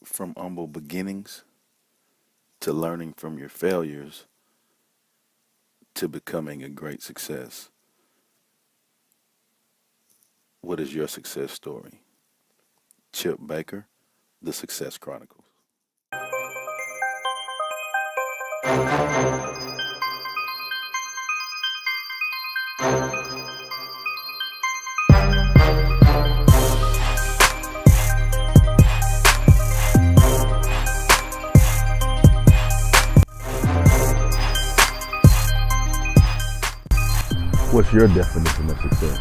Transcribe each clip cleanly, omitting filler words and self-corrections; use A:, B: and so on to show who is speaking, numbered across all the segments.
A: from humble beginnings to learning from your failures to becoming a great success. What is your success story? Chip Baker, The Success Chronicles. What's your definition of success?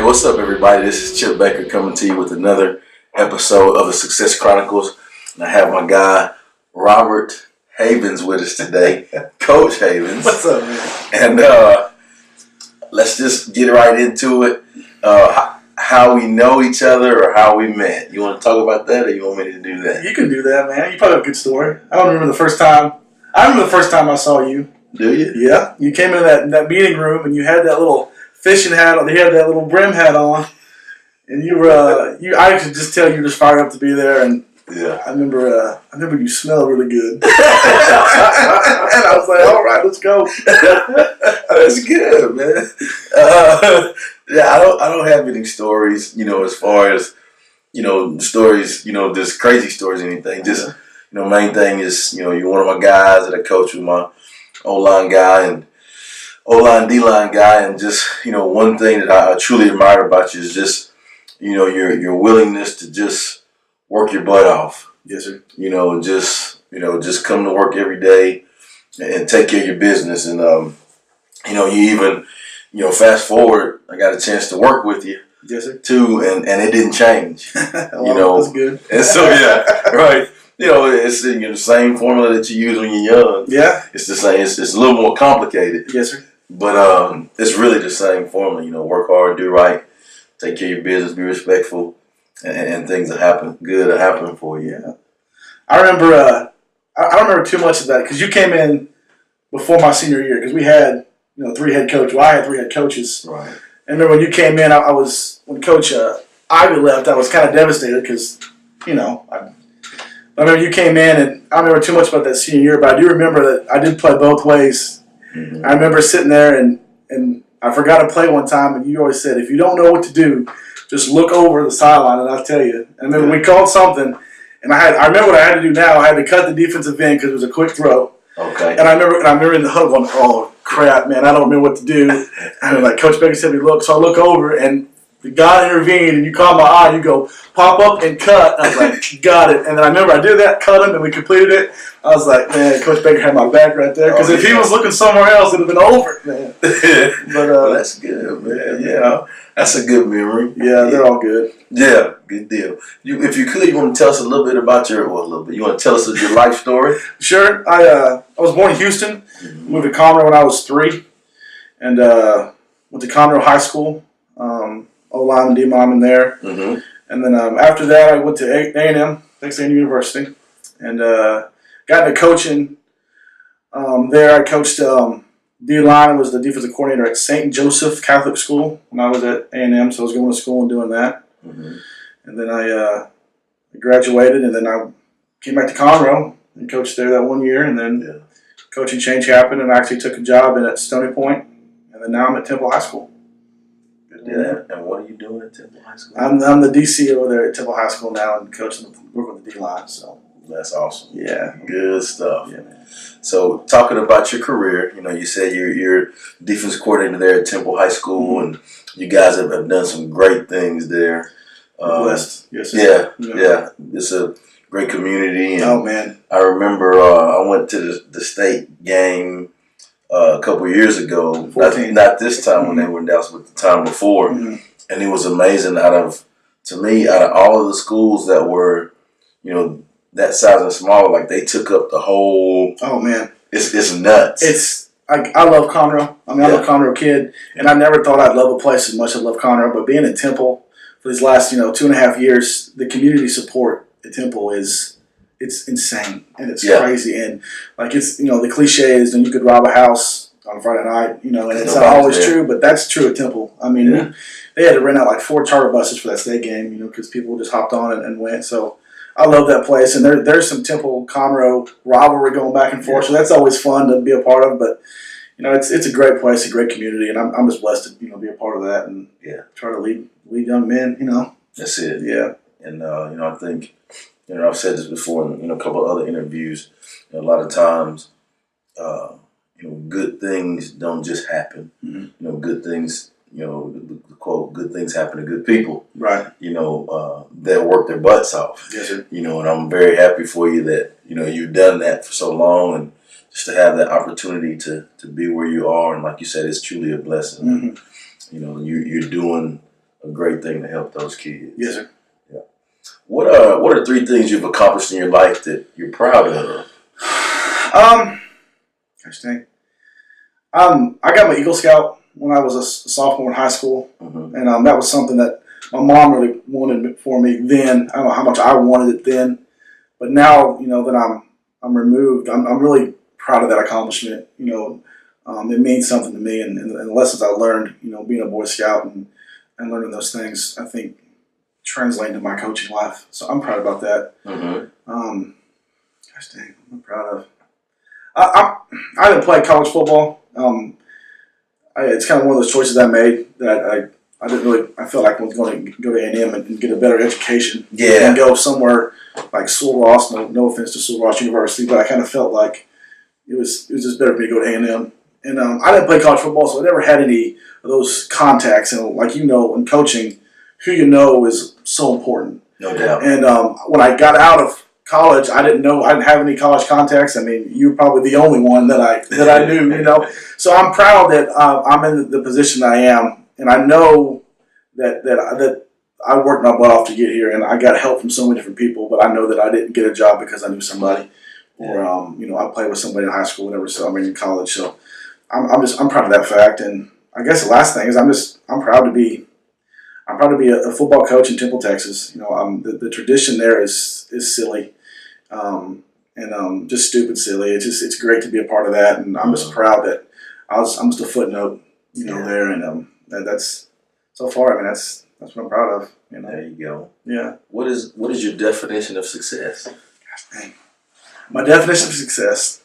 B: What's up, everybody? This is Chip Baker coming to you with another episode of the Success Chronicles. And I have my guy, Robert Havens, with us today. Coach Havens.
C: What's up, man?
B: And let's just get right into it. How we know each other or how we met. You want to talk about that or you want me to do that?
C: You can do that, man. You probably have a good story. I don't remember the first time. I remember the first time I saw you.
B: Do you?
C: Yeah. You came into that meeting room and you had that little fishing hat on. You had that little brim hat on. And you were, I could just tell you were just fired up to be there. And
B: yeah.
C: I remember you smelled really good. And I was like, all right, let's go.
B: That's good, man. Yeah, I don't have any stories, as far as, stories, just crazy stories or anything. Just, main thing is, you're one of my guys that I coach with my O-line guy and O-line, D-line guy. And just, one thing that I truly admire about you is just, your willingness to just work your butt off.
C: Yes, sir.
B: Just come to work every day and take care of your business. And, you even, fast forward, I got a chance to work with you.
C: Yes, sir.
B: Too, and it didn't change.
C: Well, that's good.
B: And so, yeah, right. It's the same formula that you use when you're young.
C: Yeah.
B: It's the same. It's a little more complicated.
C: Yes, sir.
B: But it's really the same formula. Work hard, do right, take care of your business, be respectful, and things will happen. Good will happen for you.
C: Yeah. I remember. I don't remember too much of that because you came in before my senior year because we had three head coaches. Well, I had three head coaches.
B: Right.
C: And remember when you came in, I was when Coach Ivy left. I was kind of devastated because I remember you came in, and I don't remember too much about that senior year, but I do remember that I did play both ways. Mm-hmm. I remember sitting there, and I forgot to play one time, and you always said, if you don't know what to do, just look over the sideline, and I'll tell you. And then we called something, and I remember what I had to do now. I had to cut the defensive end because it was a quick throw.
B: Okay.
C: And I remember in the huddle going, oh, crap, man, I don't remember what to do. And like Coach Baker said, look, so I look over, and God intervened, and you caught my eye. You go, pop up and cut. I was like, got it. And then I remember I did that, cut him, and we completed it. I was like, man, Coach Baker had my back right there. Because if he was looking somewhere else, it would have been over, man. But
B: well, that's good, man. Yeah, that's a good memory.
C: Yeah, they're all good.
B: Yeah, good deal. If you could, you want to tell us a little bit about you want to tell us your life story?
C: Sure. I was born in Houston. Mm-hmm. Moved to Conroe when I was 3. And went to Conroe High School. O-line and D-line in there. Mm-hmm. And then after that, I went to A&M, Texas A&M University, and got into coaching there. I coached D-line. I was the defensive coordinator at St. Joseph Catholic School when I was at A&M, so I was going to school and doing that. Mm-hmm. And then I graduated, and then I came back to Conroe and coached there that 1 year, and then coaching change happened, and I actually took a job at Stony Point, and then now I'm at Temple High School.
B: Yeah, and what are you doing at Temple High School?
C: I'm the DC over there at Temple High School now and coaching, working with the D-line. So
B: that's awesome.
C: Yeah,
B: good stuff.
C: Yeah, man.
B: So talking about your career, you said you're defense coordinator there at Temple High School, mm-hmm. and you guys have done some great things there.
C: Blessed. Yes.
B: Yeah. It's a great community. And
C: Oh man,
B: I remember I went to the state game a couple of years ago.
C: 14.
B: Not this time when they were in Dallas, but the time before.
C: Mhm.
B: And it was amazing. To me, out of all of the schools that were, that size and smaller, like they took up the whole.
C: Oh man,
B: It's nuts.
C: I love Conroe. I mean, I'm a Conroe kid, and I never thought I'd love a place as much as I love Conroe. But being in Temple for these last 2.5 years, the community support at Temple it's insane and it's crazy. And like it's the cliche is then you could rob a house on Friday night, and it's not always true, but that's true at Temple. I mean, they had to rent out like 4 charter buses for that state game, because people just hopped on and went. So I love that place, and there's some Temple Conroe rivalry going back and forth, so that's always fun to be a part of. But it's a great place, a great community, and I'm just blessed to be a part of that and try to lead young men.
B: That's it.
C: Yeah,
B: and I think I've said this before in a couple of other interviews. A lot of times, good things don't just happen.
C: Mm-hmm.
B: Good things. The quote, "Good things happen to good people."
C: right.
B: That work their butts off.
C: Yes, sir.
B: And I'm very happy for you that you've done that for so long, and just to have that opportunity to be where you are, and like you said, it's truly a blessing.
C: Mm-hmm.
B: You're doing a great thing to help those kids.
C: Yes, sir.
B: Yeah. What are 3 things you've accomplished in your life that you're proud of?
C: Gosh dang. I got my Eagle Scout when I was a sophomore in high school,
B: Mm-hmm.
C: and that was something that my mom really wanted for me then. I don't know how much I wanted it then, but now that I'm removed, I'm really proud of that accomplishment. It means something to me, and the lessons I learned, being a Boy Scout and learning those things, I think translate into my coaching life. So I'm proud about that.
B: Mm-hmm.
C: Gosh dang, I'm proud of. I didn't play college football. It's kind of one of those choices I made that I didn't really. I felt like I was going to go to A&M and get a better education.
B: Yeah.
C: And go somewhere like Sul Ross. No offense to Sul Ross University, but I kind of felt like it was just better for me to go to A&M. And I didn't play college football, so I never had any of those contacts. And like in coaching, who you know is so important.
B: No doubt.
C: And when I got out of college, I didn't have any college contacts. I mean, you're probably the only one that I knew, So I'm proud that I'm in the position I am, and I know that I worked my butt off to get here, and I got help from so many different people. But I know that I didn't get a job because I knew somebody, or I played with somebody in high school, whatever. So in college. So I'm proud of that fact. And I guess the last thing is I'm proud to be a football coach in Temple, Texas. The tradition there is silly. Just stupid silly. It's great to be a part of that, and I'm just proud that I'm just a footnote, there, and that's so far. I mean, that's what I'm proud of.
B: There you go.
C: Yeah.
B: What is your definition of success?
C: Gosh dang. My definition of success.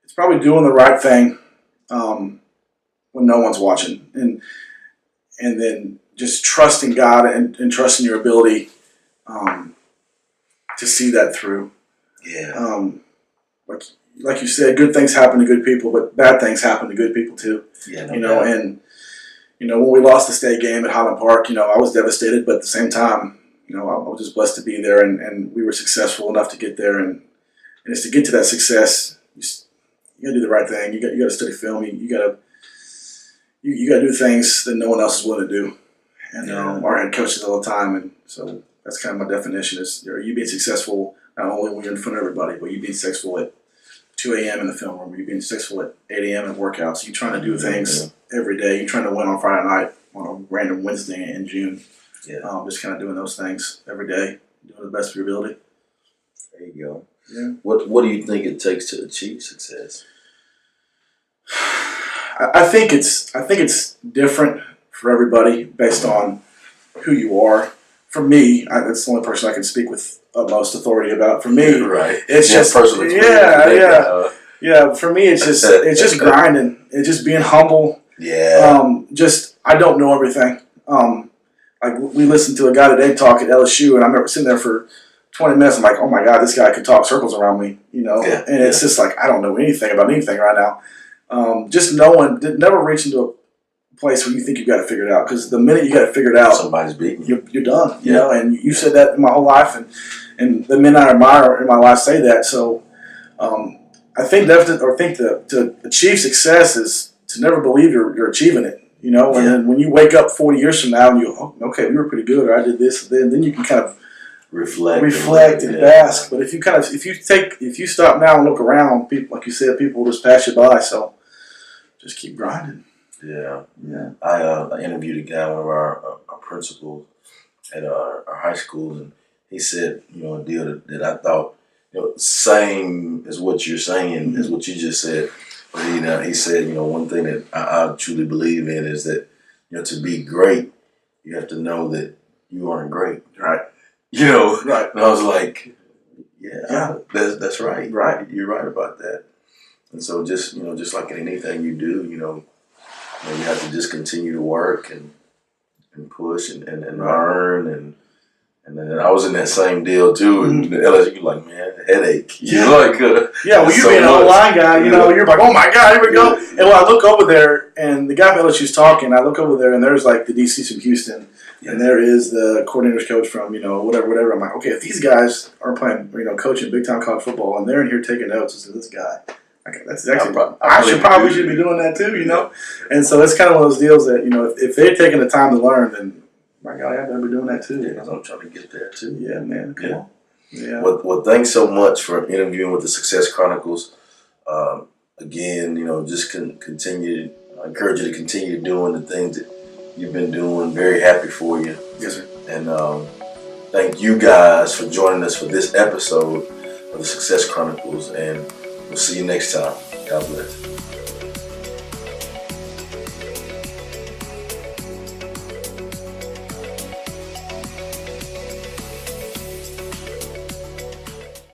C: It's probably doing the right thing when no one's watching, and then just trusting God and trusting your ability to see that through.
B: Yeah.
C: Like you said, good things happen to good people, but bad things happen to good people too.
B: Yeah.
C: And when we lost the state game at Highland Park, I was devastated, but at the same time, I was just blessed to be there, and we were successful enough to get there, and it's to get to that success, you got to do the right thing. You got to study film. You got to do things that no one else is willing to do. And our head coach says all the time, and so that's kind of my definition: is you being successful not only when you're in front of everybody, but you being successful at 2 a.m. in the film room, you being successful at 8 a.m. at workouts. You're trying to do things every day. You're trying to win on Friday night on a random Wednesday in June.
B: Yeah.
C: Just kind of doing those things every day, doing the best of your ability.
B: There you go.
C: Yeah.
B: What do you think it takes to achieve success?
C: I think it's different for everybody based on who you are. For me, that's the only person I can speak with utmost authority about. For me,
B: right.
C: It's just
B: personal experience.
C: Yeah. For me, it's just grinding. It's just being humble.
B: Yeah.
C: I don't know everything. Like we listened to a guy today talk at LSU, and I remember sitting there for 20 minutes. I'm like, oh my God, this guy could talk circles around me,
B: Yeah.
C: And it's just like I don't know anything about anything right now. Just never reaching to a place where you think you've got it figured out. Because the minute you got it figured out,
B: Somebody's beating you.
C: you're done. You
B: Yeah.
C: know, and you said that my whole life, and the men I admire in my life say that. So I think to achieve success is to never believe you're achieving it. You know, and then when you wake up 40 years from now and you, okay, we were pretty good, or I did this, then you can kind of reflect and bask. But if you stop now and look around, people, like you said, people will just pass you by. So just keep grinding.
B: Yeah.
C: Yeah.
B: I interviewed a guy, one of our principals at our high school, and he said, a deal that I thought, same as what you're saying, as what you just said. But he said, one thing that I truly believe in is that, to be great, you have to know that you aren't great.
C: Right.
B: Right. And I was like, yeah. That's right.
C: Right.
B: You're right about that. And so just like in anything you do, you have to just continue to work and push and learn and then I was in that same deal too. And the LSU, you're like, man, headache. Well,
C: you being an online guy, you're like, oh my God, here we go. And when I look over there, and the guy from LSU's talking, I look over there, and there's like the DC's from Houston, and there is the coordinator's coach from whatever. I'm like, okay, if these guys are playing, coaching big time college football, and they're in here taking notes, and this guy. Okay, that's actually. I should be doing that too, And so it's kind of one of those deals that if they're taking the time to learn, then my God, I better be doing that too.
B: Yeah, because I'm trying to get there too.
C: Yeah, man. Come on. Yeah.
B: Well, thanks so much for interviewing with the Success Chronicles. Again, just continue. I encourage you to continue doing the things that you've been doing. Very happy for you.
C: Yes, sir.
B: And thank you guys for joining us for this episode of the Success Chronicles. And we'll see you next time. God bless.